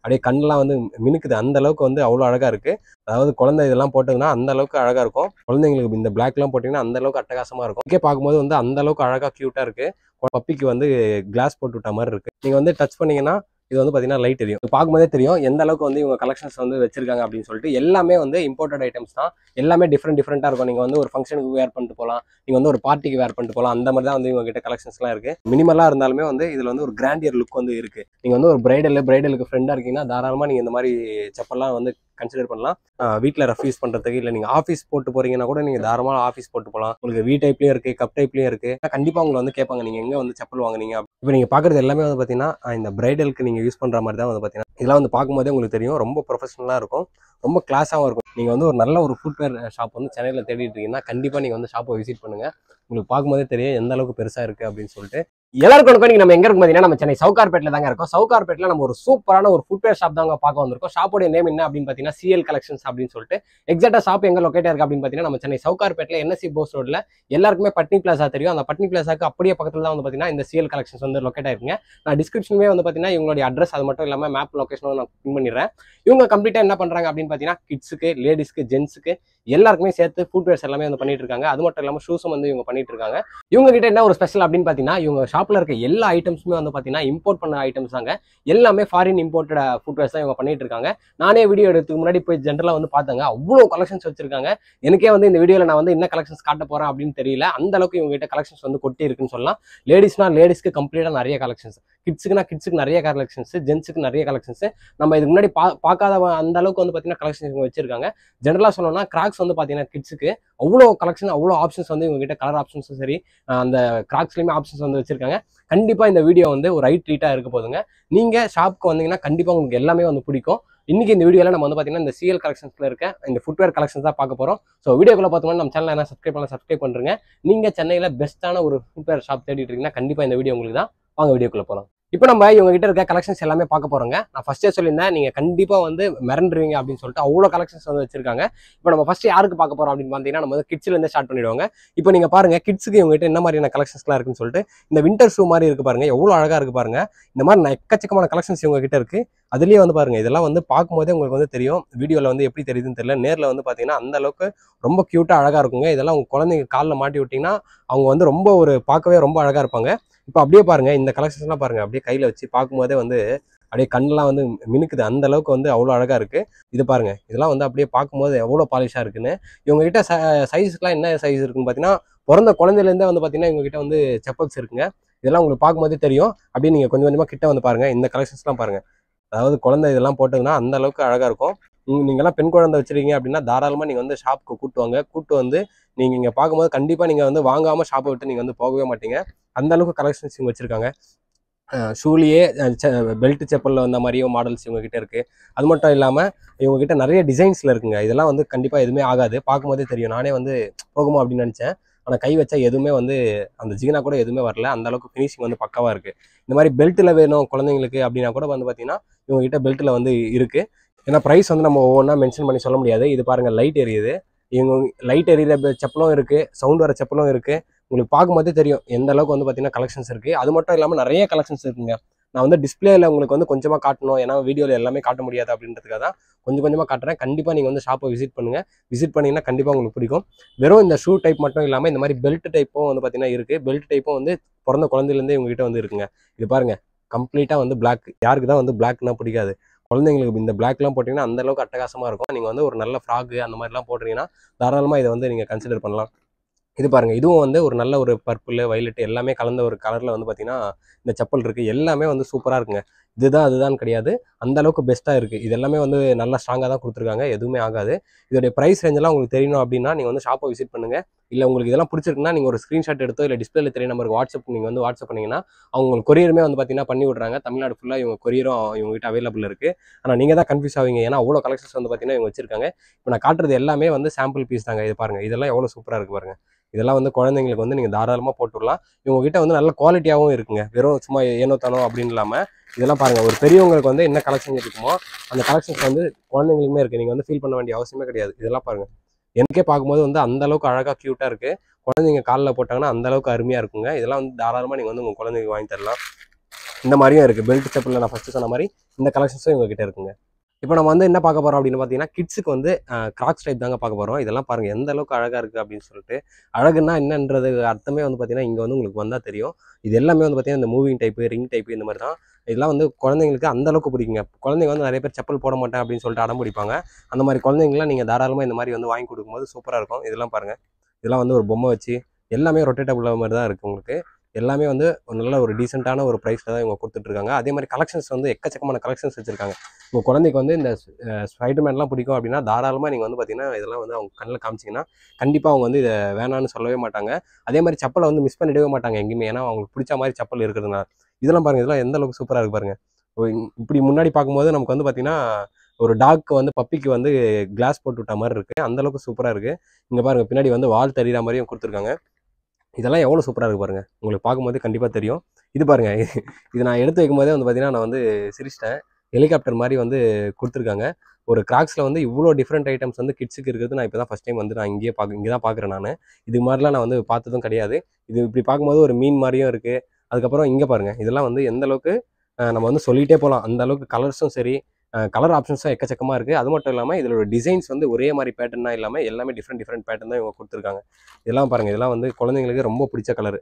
அப்படியே கண்ணெல்லாம் வந்து மினுக்குது. அந்த அளவுக்கு வந்து அவ்வளோ அழகா இருக்கு. அதாவது குழந்தை இதெல்லாம் போட்டதுன்னா அந்த அளவுக்கு அழகா இருக்கும். குழந்தைங்களுக்கு இந்த பிளாக்லாம் போட்டிங்கன்னா அந்த அளவுக்கு அட்டகாசமா இருக்கும். ஓகே, பார்க்கும்போது வந்து அந்த அளவுக்கு அழகா கியூட்டா இருக்கு. பப்பிக்கு வந்து கிளாஸ் போட்டு விட்ட மாதிரி இருக்கு. நீங்க வந்து டச் பண்ணீங்கன்னா இது வந்து பாத்தீங்கன்னா லைட் தெரியும். பார்க்கும்போதே தெரியும் எந்த அளவுக்கு வந்து இவங்க கலெக்ஷன்ஸ் வந்து வச்சிருக்காங்க அப்படின்னு சொல்லிட்டு. எல்லாமே வந்து இம்போர்ட்டட் ஐட்டம்ஸ் தான். எல்லாமே டிஃப்ரெண்டா இருக்கும். நீங்க வந்து ஒரு ஃபங்க்ஷனுக்கு வேர் பண்ணிட்டு போகலாம், நீங்க வந்து ஒரு பார்ட்டிக்கு வேர் பண்ணிட்டு போகலாம். அந்த மாதிரி தான் வந்து இவங்க கிட்ட கலெக்ஷன்ஸ்லாம் இருக்கு. மினிமலா இருந்தாலுமே வந்து இதுல வந்து ஒரு கிராண்டியர் லுக் வந்து இருக்கு. நீங்க வந்து ஒரு பிரைடலுக்கு ஃப்ரெண்டா இருக்கீங்கன்னா தாராளமா நீங்க இந்த மாதிரி செப்பல்லாம் வந்து கன்சிடர் பண்ணலாம். வீட்டில் ரஃப் யூஸ் பண்றதுக்கு, இல்லை நீங்க ஆஃபீஸ் போட்டு போறீங்கன்னா கூட நீங்க தாராளமா ஆஃபீஸ் போட்டு போகலாம். உங்களுக்கு வி டைப்லயும் இருக்கு, கப் டைப்லயும் இருக்கு. கண்டிப்பா உங்களை வந்து கேட்பாங்க நீங்க எங்க வந்து செப்பல் வாங்குனீங்க. இப்போ நீங்க பாக்குறது எல்லாமே வந்து பாத்தீங்கன்னா இந்த பிரைடலுக்கு நீங்க யூஸ் பண்ற மாதிரி தான் வந்து பாத்தீங்கன்னா இதெல்லாம் வந்து பார்க்கும்போதே உங்களுக்கு தெரியும். ரொம்ப ப்ரொஃபஷனலா இருக்கும், ரொம்ப கிளாஸாகவும் இருக்கும். நீங்க வந்து ஒரு நல்ல ஒரு ஃபுட்வேர் ஷாப் வந்து சென்னையில் தேடிட்டு இருக்கீங்கன்னா கண்டிப்பா நீங்க வந்து ஷாப்பை விசிட் பண்ணுங்க. உங்களுக்கு பார்க்கும்போதே தெரியும் எந்த அளவுக்கு பெருசா இருக்கு அப்படின்னு சொல்லிட்டு. எல்லாருக்கும் வணக்கம். நீங்க நம்ம எங்க இருக்கும் பாத்தீங்கன்னா நம்ம சென்னை சவுகார்பேட்ல தாங்க இருக்கோம். சவுகார்பேட்ல நம்ம ஒரு சூப்பரான ஒரு ஃபுட்வேர் ஷாப் தாங்க பார்க்க வந்திருக்கோம். ஷாப்போட நேம் என்ன அப்படின்னு பாத்தீங்கன்னா சிஎல் கலெக்ஷன்ஸ் அப்படின்னு சொல்லிட்டு. எக்ஸாக்டா ஷாப் எங்க லொகேட் இருக்கு அப்படின்னு பாத்தீங்கன்னா நம்ம சென்னை சவுகார்பேட்ல என்எஸ்சி போஸ் ரோட்ல எல்லாருக்குமே பட்னி பிளாசா தெரியும். அந்த பட்னி பிளாசாக்கு அப்படியே பக்கத்துல தான் வந்து பாத்தீங்கன்னா இந்த சிஎல் கலெக்ஷன்ஸ் வந்து லொகேட் ஆயிருக்குங்க. நான் டிஸ்கிரிப்ஷனுமே வந்து பாத்தீங்கன்னா இவங்களுடைய அட்ரஸ் அது மட்டும் இல்லாம மேப் லொகேஷனும் நான் பின் பண்ணிடுறேன். இவங்க கம்ப்ளீட்டா என்ன பண்றாங்க அப்படின்னு பாத்தீங்கன்னா கிட்ஸுக்கு, லேடிஸ்க்கு, ஜென்ஸுக்கு எல்லாருக்குமே சேர்த்து ஃபுட்வேர்ஸ் எல்லாமே வந்து பண்ணிட்டு இருக்காங்க. அது மட்டும் இல்லாம ஷூஸும் வந்து இவங்க பண்ணிட்டு இருக்காங்க. இவங்க கிட்ட என்ன ஒரு ஸ்பெஷல் அப்படின்னு பாத்தீங்கன்னா இவங்க ஷாப்ல இருக்க எல்லா ஐட்டம்ஸுமே வந்து பாத்தீங்கன்னா இம்போர்ட் பண்ண ஐட்டம்ஸ் தாங்க. எல்லாமே ஃபாரின் இம்போர்ட்டட் ஃபுட்வேர்ஸ் தான் இவங்க பண்ணிட்டு இருக்காங்க. நானே வீடியோ எடுத்துக்கு முன்னாடி போய் ஜென்ரலா வந்து பார்த்தாங்க. அவ்வளோ கலெக்ஷன்ஸ் வச்சிருக்காங்க. எனக்கே வந்து இந்த வீடியோல நான் வந்து என்ன கலெக்ஷன்ஸ் காட்ட போறேன் அப்படின்னு தெரியல. அந்த அளவுக்கு இவங்க கிட்ட கலெக்ஷன்ஸ் வந்து கொட்டி இருக்குன்னு சொல்லலாம். லேடிஸ்னா லேடிஸ்க்கு கம்ப்ளீட்டா நிறைய கலெக்ஷன்ஸ், கிட்ஸுக்குனா கிட்ஸுக்கு நிறைய கலெக்ஷன்ஸ், ஜென்ஸுக்கு நிறைய கலெக்ஷன்ஸ். நம்ம இதுக்கு முன்னாடி பார்க்காத அந்த அளவுக்கு வந்து பாத்தீங்கன்னா கலெக்ஷன்ஸ் இவங்க வச்சிருக்காங்க. ஜென்ரலா சொல்லணும்னா கிராக்ஸ் வந்து பாத்தீங்கன்னா கிட்ஸுக்கு அவ்வளோ கலெக்ஷன், அவ்வளோ ஆப்ஷன்ஸ் வந்து இவங்க கிட்ட கலர் ஆப்ஷன்ஸும் சரி, அந்த கிராக்ஸ்லயுமே ஆப்ஷன்ஸ் வந்து வச்சிருக்காங்க. கண்டிப்பா இந்த வீடியோ வந்து ஒரு ரைட் ட்ரீட்டா இருக்க போதுங்க. நீங்க ஷாப்க்கு வந்தீங்கன்னா கண்டிப்பா உங்களுக்கு எல்லாமே வந்து பிடிக்கும். இன்னைக்கு இந்த வீடியோல நம்ம வந்து பாத்தீங்கன்னா இந்த சிஎல் கலெக்ஷன்ஸ்ல இருக்க இந்த ஃபுட்வேர் கலெக்ஷன்ஸ் தான் பார்க்க போறோம். ஸோ வீடியோக்குள்ள பார்த்தோம்னா நம்ம சேனல் என்ன சப்ஸ்கிரைப் பண்ணுங்க. நீங்க சென்னையில பெஸ்ட்டான ஒரு ஃபுட்வேர் ஷாப் தேடிட்டு இருக்கீங்கன்னா கண்டிப்பா இந்த வீடியோ உங்களுக்கு தான். வாங்க வீடியோக்குள்ள போலாம். இப்போ நம்ம இவங்க கிட்ட இருக்க கலெக்ஷன்ஸ் எல்லாமே பார்க்க போறோங்க. நான் ஃபர்ஸ்டே சொல்லியிருந்தேன் நீங்க கண்டிப்பா வந்து மிரண்டுருவீங்க அப்படின்னு சொல்லிட்டு. அவ்வளோ கலெக்ஷன்ஸ் வந்து வச்சிருக்காங்க. இப்போ நம்ம ஃபர்ஸ்ட் யாருக்கு பார்க்க போறோம் அப்படின்னு பார்த்தீங்கன்னா நம்ம வந்து கிட்ஸ்ல இருந்து ஸ்டார்ட் பண்ணிடுவாங்க. இப்போ நீங்க பாருங்க கிட்ஸுக்கு இவங்க கிட்ட என்ன மாதிரியான கலெக்ஷன்ஸ்லாம் இருக்குன்னு சொல்லிட்டு. இந்த வின்டர் ஷூ மாதிரி இருக்கு பாருங்க, எவ்வளவு அழகா இருக்கு பாருங்க. இந்த மாதிரி எக்கச்சக்கமான கலெக்ஷன்ஸ் இவங்க கிட்ட இருக்கு. அதுலயே வந்து பாருங்க இதெல்லாம் வந்து பார்க்கும்போதே உங்களுக்கு வந்து தெரியும். வீடியோல வந்து எப்படி தெரியுதுன்னு தெரியல. நேர்ல வந்து பாத்தீங்கன்னா அந்த அளவுக்கு ரொம்ப கியூட்டா அழகா இருக்குங்க. இதெல்லாம் உங்க குழந்தைங்க காலில் மாட்டி விட்டீங்கன்னா அவங்க வந்து ரொம்ப ஒரு பார்க்கவே ரொம்ப அழகா இருப்பாங்க. இப்போ அப்படியே பாருங்க இந்த கலெக்ஷன்ஸ் எல்லாம் பாருங்க, அப்படியே கையில வச்சு பார்க்கும்போதே வந்து அப்படியே கண்ணெல்லாம் வந்து மினுக்குது. அந்த அளவுக்கு வந்து அவ்வளோ அழகா இருக்கு. இது பாருங்க, இதெல்லாம் வந்து அப்படியே பார்க்கும்போது எவ்வளோ பாலிஷா இருக்குன்னு. இவங்க கிட்ட சைஸ்க்குலாம் என்ன சைஸ் இருக்குன்னு பார்த்தீங்கன்னா பிறந்த குழந்தையிலேருந்தே வந்து பார்த்தீங்கன்னா இவங்க கிட்ட வந்து செப்பல்ஸ் இருக்குங்க. இதெல்லாம் உங்களுக்கு பார்க்கும்போதே தெரியும். அப்படியே நீங்க கொஞ்சம் கொஞ்சமா கிட்ட வந்து பாருங்க. இந்த கலெக்ஷன்ஸ்லாம் பாருங்க. அதாவது குழந்தை இதெல்லாம் போட்டதுன்னா அந்த அளவுக்கு அழகா இருக்கும். நீங்கெல்லாம் பெண் குழந்தை வச்சிருக்கீங்க அப்படின்னா தாராளமா நீங்க வந்து ஷாப்புக்கு கூட்டு வந்து நீங்க இங்க பார்க்கும்போது கண்டிப்பா நீங்க வந்து வாங்காம ஷாப்பை விட்டு நீங்க வந்து போகவே மாட்டீங்க. அந்த அளவுக்கு கலெக்ஷன்ஸ் இவங்க வச்சிருக்காங்க. ஷூலேயே பெல்ட் செப்பல்ல வந்த மாதிரியும் மாடல்ஸ் இவங்க கிட்ட இருக்கு. அது மட்டும் இல்லாம இவங்க கிட்ட நிறைய டிசைன்ஸ்ல இருக்குங்க. இதெல்லாம் வந்து கண்டிப்பா எதுவுமே ஆகாது. பார்க்கும்போதே தெரியும். நானே வந்து போகுமா அப்படின்னு நினைச்சேன். ஆனா கை வச்சா எதுவுமே வந்து அந்த ஜிகினா கூட எதுவுமே வரல. அந்த அளவுக்கு ஃபினிஷிங் வந்து பக்காவா இருக்கு. இந்த மாதிரி பெல்ட்ல வேணும் குழந்தைங்களுக்கு அப்படின்னா கூட வந்து பாத்தீங்கன்னா இவங்க கிட்ட பெல்ட்ல வந்து இருக்கு. ஏன்னா பிரைஸ் வந்து நம்ம ஒவ்வொன்றா மென்ஷன் பண்ணி சொல்ல முடியாது. இது பாருங்க லைட் எரியுது. இவங்க லைட் எரியிற செப்பலும் இருக்கு, சவுண்ட் வர செப்பலும் இருக்கு. உங்களுக்கு பார்க்கும்போதே தெரியும் எந்த அளவுக்கு வந்து பாத்தீங்கன்னா கலெக்ஷன்ஸ் இருக்கு. அது மட்டும் இல்லாம நிறைய கலெக்ஷன்ஸ் இருக்குங்க. நான் வந்து டிஸ்பிளேல உங்களுக்கு வந்து கொஞ்சமா காட்டணும், ஏன்னா வீடியோல எல்லாமே காட்ட முடியாது அப்படின்றதுக்காக தான் கொஞ்சம் கொஞ்சமா காட்டுறேன். கண்டிப்பா நீங்க வந்து ஷாப்பை விசிட் பண்ணுங்க. விசிட் பண்ணீங்கன்னா கண்டிப்பா உங்களுக்கு பிடிக்கும். வெறும் இந்த ஷூ டைப் மட்டும் இல்லாம இந்த மாதிரி பெல்ட் டைப்பும் வந்து பாத்தீங்கன்னா இருக்கு. பெல்ட் டைப்பும் வந்து பிறந்த குழந்தையிலேருந்தே இவங்க கிட்ட வந்து இருக்குங்க. இது பாருங்க, கம்ப்ளீட்டா வந்து பிளாக். யாருக்கு தான் வந்து பிளாக்னா பிடிக்காது. குழந்தைங்களுக்கு இந்த பிளாக்லாம் போட்டிங்கன்னா அந்த அளவுக்கு அட்டகாசமா இருக்கும். நீங்க வந்து ஒரு நல்ல ஃப்ராக் அந்த மாதிரிலாம் போடுறீங்கன்னா தாராளமா இதை வந்து நீங்க கன்சிடர் பண்ணலாம். இது பாருங்க, இதுவும் வந்து ஒரு நல்ல ஒரு பர்பிள், வயலட் எல்லாமே கலந்த ஒரு கலர்ல வந்து பாத்தீங்கன்னா இந்த செப்பல் இருக்கு. எல்லாமே வந்து சூப்பரா இருக்குங்க. இதுதான் அதுதான் கிடையாது, அந்த அளவுக்கு பெஸ்ட்டா இருக்கு. இது எல்லாமே வந்து நல்லா ஸ்ட்ராங்கா தான் கொடுத்துருக்காங்க, எதுவுமே ஆகாது. இதோடைய பிரைஸ் ரேஞ்ச் எல்லாம் உங்களுக்கு தெரியணும் அப்படின்னா நீங்க வந்து ஷாப்பை விசிட் பண்ணுங்க. இல்ல உங்களுக்கு இதெல்லாம் பிடிச்சிருக்குன்னா நீங்க ஒரு ஸ்கிரீன்ஷாட் எடுத்தோ இல்ல டிஸ்பிளேல தெரிய நம்பருக்கு நீங்க வந்து வாட்ஸ்அப் பண்ணீங்கன்னா அவங்க உங்களுக்கு கொரியருமே வந்து பாத்தீங்கன்னா பண்ணி விடுறாங்க. தமிழ்நாடு ஃபுல்லா இவங்க கொரியரும் இவங்க கிட்ட அவைலபிள் இருக்கு. ஆனா நீங்க தான் கன்ஃபியூஸ் ஆவீங்க, ஏன்னா அவ்வளவு கலெக்ஷன்ஸ் வந்து பாத்தீங்கன்னா இவங்க வச்சிருக்காங்க. இப்போ நான் காட்டுறது எல்லாமே வந்து சாம்பிள் பீஸ் தாங்க. இது பாருங்க, இதெல்லாம் எவ்வளவு சூப்பரா இருக்கு பாருங்க. இதெல்லாம் வந்து குழந்தைங்களுக்கு வந்து நீங்க தாராளமா போட்டுடலாம். இவங்க கிட்ட வந்து நல்ல குவாலிட்டியாகவும் இருக்குங்க. வெறும் சும்மா ஏனோ தானோ அப்படின்னு இல்லாம இதெல்லாம் பாருங்க, ஒரு பெரியவங்களுக்கு வந்து என்ன கலெக்ஷன் இருக்குமோ அந்த கலெக்ஷன்ஸ் வந்து குழந்தைங்களுக்குமே இருக்கு. நீங்க வந்து ஃபீல் பண்ண வேண்டிய அவசியமே கிடையாது. இதெல்லாம் பாருங்க, எனக்கே பார்க்கும்போது வந்து அந்த அளவுக்கு அழகா கியூட்டா இருக்கு. குழந்தைங்க காலில் போட்டாங்கன்னா அந்த அளவுக்கு அருமையா இருக்குங்க. இதெல்லாம் வந்து தாராளமா நீங்க வந்து உங்க குழந்தைங்க வாங்கி தரலாம். இந்த மாதிரியும் இருக்குது. பெல்ட் செப்பலில் நான் ஃபஸ்ட்டு சொன்ன மாதிரி இந்த கலெக்ஷன்ஸும் இவங்ககிட்ட இருக்குங்க. இப்போ நம்ம வந்து என்ன பார்க்க போகிறோம் அப்படின்னு பார்த்தீங்கன்னா, கிட்ஸுக்கு வந்து கிராக்ஸ் டைப் தாங்க பார்க்க போகிறோம். இதெல்லாம் பாருங்கள் எந்த அளவுக்கு அழகாக இருக்குது அப்படின்னு சொல்லிட்டு. அழகுன்னா என்னன்றது அர்த்தமே வந்து பார்த்தீங்கன்னா, இங்கே வந்து உங்களுக்கு வந்தால் தெரியும். இது எல்லாமே வந்து பார்த்தீங்கன்னா, இந்த மூவிங் டைப்பு, ரிங் டைப்பு இந்த மாதிரி தான். இதெல்லாம் வந்து குழந்தைங்களுக்கு அந்த அளவுக்கு பிடிக்குங்க. குழந்தைங்க வந்து நிறைய பேர் செப்பல் போட மாட்டேன் அப்படின்னு சொல்லிட்டு அடம் பிடிப்பாங்க. அந்த மாதிரி குழந்தைங்களாம் நீங்கள் தாராளமாக இந்த மாதிரி வந்து வாங்கி கொடுக்கும்போது சூப்பராக இருக்கும். இதெல்லாம் பாருங்கள். இதெல்லாம் வந்து ஒரு பொம்மை வச்சு எல்லாமே ரொட்டேட்டபிள் மாதிரி தான் இருக்குது உங்களுக்கு. எல்லாமே வந்து நல்ல ஒரு டீசெண்டான ஒரு ப்ரைஸில் தான் இவங்க கொடுத்துட்ருக்காங்க. அதே மாதிரி கலெக்ஷன்ஸ் வந்து எக்கச்சக்கமான கலெக்ஷன்ஸ் வச்சுருக்காங்க. உங்கள் குழந்தைக்கு வந்து இந்த ஸ்பைடர்மேன்லாம் பிடிக்கும் அப்படின்னா தாராளமாக நீங்கள் வந்து பார்த்தீங்கன்னா இதெல்லாம் வந்து அவங்க கண்ணில் காமிச்சிங்கன்னா கண்டிப்பாக அவங்க வந்து இதை வேணான்னு சொல்லவே மாட்டாங்க. அதே மாதிரி செப்பலை வந்து மிஸ் பண்ணிடவே மாட்டாங்க எங்கேயுமே. ஏன்னா அவங்களுக்கு பிடிச்ச மாதிரி செப்பல் இருக்கிறதுனால. இதெல்லாம் பாருங்கள், இதெல்லாம் எந்த அளவுக்கு சூப்பராக இருக்குது பாருங்கள். இப்படி முன்னாடி பார்க்கும்போது நமக்கு வந்து பார்த்தீங்கன்னா ஒரு டாக்கு வந்து பப்பிக்கு வந்து கிளாஸ் போட்டு விட்ட மாதிரி இருக்குது. அந்தளவுக்கு சூப்பராக இருக்குது. இங்கே பாருங்கள் பின்னாடி வந்து வால் தெரிகிற மாதிரியும் கொடுத்துருக்காங்க. இதெல்லாம் எவ்வளோ சூப்பராக இருக்குது பாருங்கள். உங்களுக்கு பார்க்கும்போது கண்டிப்பாக தெரியும். இது பாருங்கள், இது நான் எடுத்து வைக்கும்போதே வந்து பார்த்தீங்கன்னா நான் வந்து சிரிச்சிட்டேன். ஹெலிகாப்டர் மாதிரி வந்து கொடுத்துருக்காங்க. ஒரு கிராக்ஸில் வந்து இவ்வளோ டிஃப்ரெண்ட் ஐட்டம்ஸ் வந்து கிட்ஸுக்கு இருக்கிறது நான் இப்போ தான் ஃபஸ்ட் டைம் வந்து நான் இங்கே தான் பார்க்குறேன் நான். இது மாதிரிலாம் நான் வந்து பார்த்ததும் கிடையாது. இது இப்படி பார்க்கும்போது ஒரு மீன் மாதிரியும் இருக்குது. அதுக்கப்புறம் இங்கே பாருங்கள், இதெல்லாம் வந்து எந்த அளவுக்கு நம்ம வந்து சொல்லிகிட்டே போகலாம். அந்த அளவுக்கு கலர்ஸும் சரி, கலர் ஆப்ஷன்ஸும் எக்கச்சக்கமாக இருக்குது. அது மட்டும் இல்லாமல் இதோட டிசைன்ஸ் வந்து ஒரே மாதிரி பேட்டர்னாக இல்லாமல் எல்லாமே டிஃப்ரெண்ட் பேட்டர்ன் தான் இவங்க கொடுத்துருக்காங்க. இதெல்லாம் பாருங்கள், இதெல்லாம் வந்து குழந்தைங்களுக்கு ரொம்ப பிடிச்ச கலரு.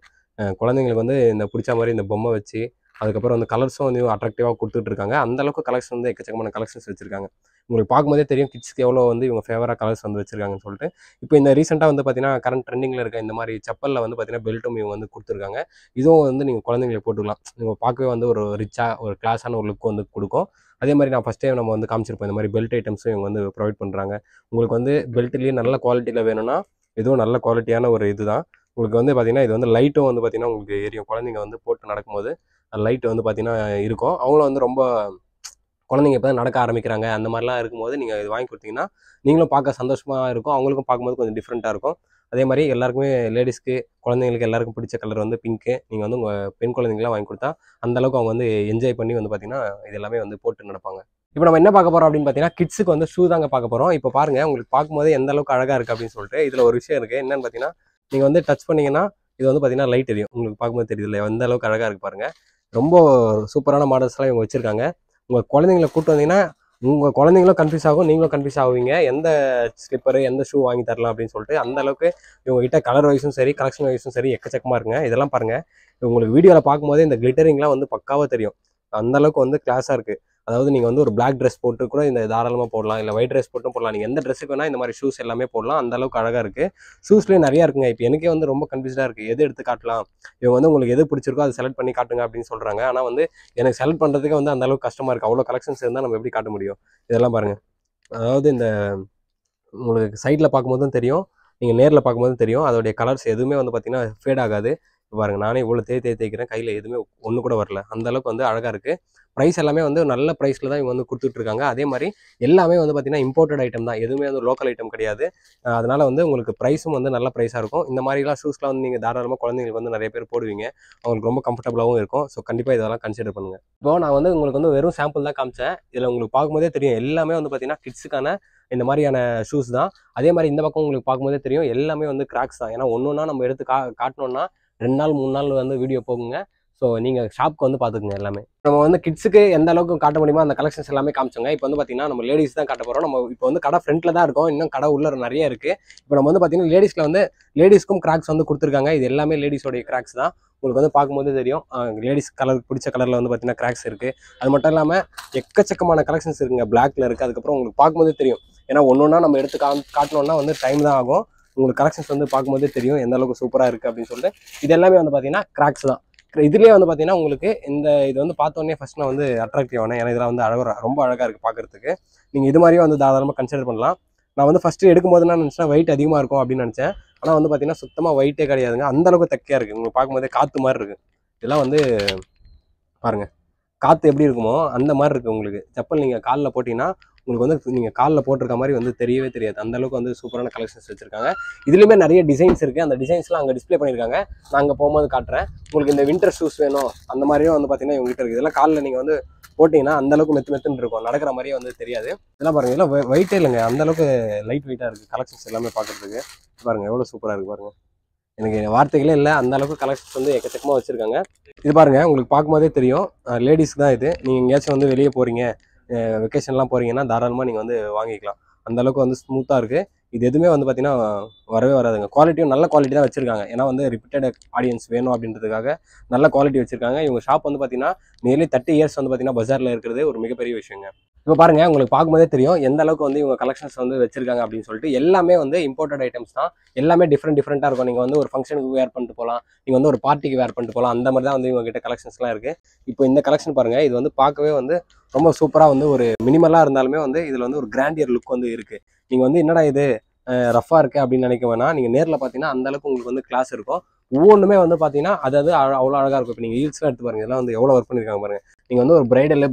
குழந்தைங்களுக்கு வந்து இந்த பிடிச்ச மாதிரி இந்த பொம்மை வச்சு அதுக்கப்புறம் வந்து கலர்ஸும் வந்து அட்ராக்டிவாக கொடுத்துட்ருக்காங்க. அந்தளவுக்கு கலெக்ஷன் வந்து எக்கச்சக்கமான கலெக்ஷன்ஸ் வச்சுருக்காங்க. உங்களுக்கு பார்க்கும்போதே தெரியும் கிட்ஸ்க்கு எவ்வளோ வந்து இவங்க ஃபேவராக கலர்ஸ் வந்து வச்சுருக்காங்கன்னு சொல்லிட்டு. இப்போ இந்த ரீசெண்டாக வந்து பார்த்தீங்கன்னா கரண்ட் ட்ரெண்டிங்கில் இருக்க இந்த மாதிரி செப்பலில் வந்து பார்த்தீங்கன்னா பெல்ட்டும் இவங்க வந்து கொடுத்துருக்காங்க. இதுவும் வந்து நீங்கள் குழந்தைங்களுக்கு போட்டுக்கலாம். இவங்க பார்க்கவே வந்து ஒரு ரிச்சாக ஒரு கிளாஸான ஒரு லுக் வந்து கொடுக்கும். அதே மாதிரி நான் ஃபஸ்ட் டைம் நம்ம வந்து காமிச்சிருப்போம். இந்த மாதிரி பெல்ட் ஐட்டம்ஸும் இவங்க வந்து ப்ரொவைட் பண்ணுறாங்க. உங்களுக்கு வந்து பெல்ட்லேயே நல்ல குவாலிட்டியில் வேணும்னா இதுவும் நல்ல குவாலிட்டியான ஒரு இதுதான். உங்களுக்கு வந்து பார்த்தீங்கன்னா இது வந்து லைட்டும் வந்து பார்த்தீங்கன்னா உங்களுக்கு எரியும். குழந்தைங்க வந்து போட்டு நடக்கும்போது லைட் வந்து பார்த்தீங்கன்னா இருக்கும். அவங்களும் வந்து ரொம்ப குழந்தைங்க இப்போ தான் நடக்க ஆரம்பிக்கிறாங்க. அந்த மாதிரிலாம் இருக்கும்போது நீங்கள் இது வாங்கி கொடுத்தீங்கன்னா நீங்களும் பார்க்க சந்தோஷமாக இருக்கும். அவங்களுக்கும் பார்க்கும்போது கொஞ்சம் டிஃப்ரெண்ட்டாக இருக்கும். அதே மாதிரி எல்லாருக்குமே லேடிஸ்க்கு, குழந்தைங்களுக்கு எல்லாருக்கும் பிடிச்ச கலர் வந்து பிங்க்கு. நீங்கள் வந்து உங்கள் பெண் குழந்தைங்களாம் வாங்கி கொடுத்தா அந்தளவுக்கு அவங்க வந்து என்ஜாய் பண்ணி வந்து பார்த்தீங்கன்னா இது எல்லாமே வந்து போட்டு நடப்பாங்க. இப்போ நம்ம என்ன பார்க்க போகிறோம் அப்படின்னு பார்த்தீங்கன்னா கிட்ஸுக்கு வந்து ஷூ தாங்க பார்க்க போகிறோம். இப்போ பாருங்கள், உங்களுக்கு பார்க்கும்போது எந்த அளவுக்கு அழகாக இருக்குது அப்படின்னு சொல்லிட்டு. இதில் ஒரு விஷயம் இருக்குது. என்னன்னு பார்த்தீங்கன்னா நீங்கள் வந்து டச் பண்ணிங்கன்னா இது வந்து பார்த்தீங்கன்னா லைட் எரியும். உங்களுக்கு பார்க்கும்போது தெரியுதுல்ல எந்த அளவுக்கு அழகாக இருக்குது பாருங்கள். ரொம்ப சூப்பரான மாடல்ஸ்லாம் இவங்க வச்சுருக்காங்க. உங்கள் குழந்தைங்கள கூப்பிட்டு வந்தீங்கன்னா உங்கள் குழந்தைங்களும் கன்ஃபியூஸ் ஆகும், நீங்களும் கன்ஃபியூஸ் ஆகுவீங்க. எந்த ஸ்லிப்பரு எந்த ஷூ வாங்கி தரலாம் அப்படின்னு சொல்லிட்டு. அந்த அளவுக்கு இவங்ககிட்ட கலர் வைஸும் சரி, கலெக்ஷன் வைஸும் சரி எக்கச்சக்கமாக இருக்குங்க. இதெல்லாம் பாருங்கள், உங்களுக்கு வீடியோவில் பார்க்கும்போதே இந்த கிளிட்டரிங்லாம் வந்து பக்காவாக தெரியும். அந்த அளவுக்கு வந்து கிளாஸாக இருக்குது. அதாவது நீங்கள் வந்து ஒரு பிளாக் ட்ரெஸ் போட்டு கூட இந்த தாராளமாக போடலாம். இல்லை ஒயிட் ட்ரெஸ் போட்டும் போடலாம். நீங்கள் எந்த ட்ரெஸ்ஸுக்கு வேணால் இந்த மாதிரி ஷூஸ் எல்லாமே போடலாம். அந்த அளவுக்கு அழகாக இருக்குது. ஷூஸ்லேயே நிறையா இருக்குங்க. இப்போ எனக்கே வந்து ரொம்ப கன்ஃபியூஸ்டாக இருக்குது. எது எடுத்து காட்டலாம்? இவங்க வந்து உங்களுக்கு எது பிடிச்சிருக்கோ அதை செலக்ட் பண்ணி காட்டுங்க அப்படின்னு சொல்கிறாங்க. ஆனால் வந்து எனக்கு செலக்ட் பண்ணுறதுக்கு வந்து அந்த அளவுக்கு கஷ்டமாக இருக்குது. அவ்வளோ கலெக்ஷன்ஸ் இருந்தால் நம்ம எப்படி காட்ட முடியும்? இதெல்லாம் பாருங்கள். அதாவது இந்த உங்களுக்கு சைடில் பார்க்கும்போதும் தெரியும், நீங்கள் நேரில் பார்க்கும்போதும் தெரியும். அதோடைய கலர்ஸ் எதுவுமே வந்து பார்த்தீங்கன்னா ஃபேட் ஆகாது. பாருங்கள், நானே இவ்வளோ தேய்க்கிறேன், கையில் எதுவுமே ஒன்று கூட வரல. அந்தளவுக்கு வந்து அழகாக இருக்குது. ப்ரைஸ் எல்லாமே வந்து நல்ல ப்ரைஸில் தான் இவங்க வந்து கொடுத்துட்ருக்காங்க. அதே மாதிரி எல்லாமே வந்து பார்த்தீங்கன்னா இம்போர்ட்டட் ஐட்டம் தான். எதுவுமே வந்து லோக்கல் ஐட்டம் கிடையாது. அதனால் வந்து உங்களுக்கு ப்ரைஸும் வந்து நல்ல ப்ரைஸாக இருக்கும். இந்த மாதிரிலாம் ஷூஸ்லாம் வந்து நீங்கள் தாராளமாக குழந்தைங்களுக்கு வந்து நிறைய பேர் போடுவீங்க. அவங்களுக்கு ரொம்ப கம்ஃபர்டபுளாகவும் இருக்கும். ஸோ கண்டிப்பாக இதெல்லாம் கன்சிடர் பண்ணுங்கள். இப்போ நான் வந்து உங்களுக்கு வந்து வெறும் சாம்பிள் தான் காமிச்சேன். இதில் உங்களுக்கு பார்க்கும்போதே தெரியும் எல்லாமே வந்து பார்த்தீங்கன்னா கிட்ஸுக்கான இந்த மாதிரியான ஷூஸ் தான். அதே மாதிரி இந்த பக்கம் உங்களுக்கு பார்க்கும்போதே தெரியும் எல்லாமே வந்து கிராக்ஸ் தான். ஏன்னா ஒன்று நம்ம எடுத்து காட்டினோன்னா 2 நாள் 3 நாள் வந்து வீடியோ போகுங்க. ஸோ நீங்கள் ஷாப்புக்கு வந்து பார்த்துக்குங்க எல்லாமே. நம்ம வந்து கிட்ஸுக்கு எந்த அளவுக்கு காட்ட முடியுமோ அந்த கலெக்ஷன்ஸ் எல்லாமே காமிச்சோங்க. இப்போ வந்து பார்த்தீங்கன்னா நம்ம லேடிஸ் தான் காட்ட போகிறோம். நம்ம இப்போ வந்து கடை ஃப்ரண்ட்டில் தான் இருக்கும். இன்னும் கடை உள்ள நிறைய இருக்குது. இப்போ நம்ம வந்து பார்த்தீங்கன்னா லேடிஸில் வந்து லேடிஸ்க்கும் கிராக்ஸ் வந்து கொடுத்துருக்காங்க. இது எல்லாமே லேடிஸோடைய கிராக்ஸ் தான். உங்களுக்கு வந்து பார்க்கும்போது தெரியும். லேடிஸ் கலர் பிடிச்ச கலரில் வந்து பார்த்தீங்கன்னா கிராக்ஸ் இருக்குது. அது மட்டும் இல்லாமல் எக்கச்சக்கமான கலெக்ஷன்ஸ் இருக்குங்க. பிளாக்ல இருக்குது. அதுக்கப்புறம் உங்களுக்கு பார்க்கும்போது தெரியும். ஏன்னா ஒன்றா நம்ம எடுத்து காட்டணும்னா வந்து டைம் தான் ஆகும். உங்களுக்கு கலெக்ஷன்ஸ் வந்து பார்க்கும்போதே தெரியும் எந்த அளவுக்கு சூப்பராக இருக்குது அப்படின்னு சொல்லிட்டு. இது எல்லாமே வந்து பார்த்தீங்கன்னா கிராக்ஸ் தான். இதுலேயே வந்து பார்த்தீங்கன்னா உங்களுக்கு இது வந்து பார்த்தோன்னே ஃபஸ்ட் நான் வந்து அட்ராக்டிவ் ஆனேன். ஏன்னா இதெல்லாம் வந்து ரொம்ப அழகாக இருக்குது பார்க்குறதுக்கு. நீங்கள் இது மாதிரியும் வந்து தாராளமாக கன்சிடர் பண்ணலாம். நான் வந்து ஃபஸ்ட்டு எடுக்கும்போது என்ன நினச்சேன், வெயிட் அதிகமாக இருக்கும் அப்படின்னு நினச்சேன். ஆனால் வந்து பார்த்தீங்கன்னா சுத்தமாக வெயிட்டே கிடையாதுங்க. அந்தளவுக்கு தக்கையாக இருக்குது. உங்களுக்கு பார்க்கும்போதே காற்று மாதிரி இருக்குது. இதெல்லாம் வந்து பாருங்கள், காற்று எப்படி இருக்குமோ அந்த மாதிரி இருக்குது. உங்களுக்கு செப்பல் நீங்கள் காலில் போட்டிங்கன்னா உங்களுக்கு வந்து நீங்கள் காலில் போட்டிருக்க மாதிரி வந்து தெரியவே தெரியாது. அந்தளவுக்கு வந்து சூப்பரான கலெக்ஷன்ஸ் வச்சுருக்காங்க. இதுலேயுமே நிறைய டிசைன்ஸ் இருக்குது. அந்த டிசைன்ஸ்லாம் அங்கே டிஸ்பிளே பண்ணியிருக்காங்க. நான் அங்கே போகும்போது காட்டுறேன். உங்களுக்கு இந்த வின்டர் ஷூஸ் வேணும் அந்த மாதிரியும் வந்து பார்த்தீங்கன்னா இவங்ககிட்ட இருக்குது. இதெல்லாம் காலில் நீங்கள் வந்து போட்டிங்கன்னா அந்தளவுக்கு மெத்துன்னு இருக்கும். நடக்கிற மாதிரியே வந்து தெரியாது. இதெல்லாம் பாருங்கள், இதெல்லாம் வெயிட்டே இல்லைங்க. அந்தளவுக்கு லைட் வெயிட்டாக இருக்குது கலெக்ஷன்ஸ் எல்லாமே பார்க்குறதுக்கு. பாருங்கள் எவ்வளோ சூப்பராக இருக்குது பாருங்கள். எனக்கு வார்த்தைகளே இல்லை, அந்த அளவுக்கு கலெக்ஷன்ஸ் வந்து எக்கச்சக்கமாக வச்சுருக்காங்க. இது பாருங்கள், உங்களுக்கு பார்க்கும்போதே தெரியும், லேடிஸ்க்கு தான் இது. நீங்கள் எங்கேயாச்சும் வந்து வெளியே போகிறீங்க, வெக்கேஷன்லாம் போகிறீங்கன்னா தாராளமாக நீங்கள் வந்து வாங்கிக்கலாம். அந்த அளவுக்கு வந்து ஸ்மூத்தாக இருக்குது. இது எதுவுமே வந்து பார்த்தீங்கன்னா வரவே வராதுங்க. குவாலிட்டியும் நல்ல குவாலிட்டி தான் வச்சுருக்காங்க. ஏன்னா வந்து ரிப்பீட்டட் ஆடியன்ஸ் வேணும் அப்படின்றதுக்காக நல்ல குவாலிட்டி வச்சுருக்காங்க. இவங்க ஷாப் வந்து பார்த்தீங்கன்னா நியர்லி 30 இயர்ஸ் வந்து பார்த்தீங்கன்னா பஜாரில் இருக்கிறது ஒரு மிகப்பெரிய விஷயங்க. இப்போ பாருங்க, உங்களுக்கு பார்க்கும்போதே தெரியும் எந்த அளவுக்கு வந்து இவங்க கலெக்ஷன்ஸ் வந்து வச்சிருக்காங்க அப்படின்னு சொல்லிட்டு. எல்லாமே வந்து இம்போர்ட்டட் ஐட்டம்ஸ் தான். எல்லாமே டிஃப்ரெண்ட்டாக இருக்கும். நீங்கள் வந்து ஒரு ஃபங்க்ஷனுக்கு வேர் பண்ணிட்டு போகலாம், நீங்கள் வந்து ஒரு பார்ட்டிக்கு வேர் பண்ணிட்டு போகலாம். அந்த மாதிரி தான் வந்து இவங்க கிட்ட கலெக்ஷன்ஸ்லாம் இருக்குது. இப்போ இந்த கலெக்ஷன் பாருங்கள், இது வந்து பார்க்கவே வந்து ரொம்ப சூப்பராக வந்து ஒரு மினிமலாக இருந்தாலுமே வந்து இதில் வந்து ஒரு கிராண்டியர் லுக் வந்து இருக்குது. நீங்கள் வந்து என்னடா இது ரஃபாக இருக்குது அப்படின்னு நினைக்க வேணாம். நீங்கள் நேரில் பார்த்தீங்கன்னா அந்தளவுக்கு உங்களுக்கு வந்து கிளாஸ் இருக்கும். ஒவ்வொன்றுமே வந்து பார்த்தீங்கன்னா அதாவது அவ்வளோ அழகாக இருக்கும். இப்போ நீங்கள் ஹீல்ஸ்லாம் எடுத்து பாருங்கள், இதெல்லாம் வந்து எவ்வளோ ஒர்க் பண்ணியிருக்காங்க பாருங்கள். நீங்கள் வந்து ஒரு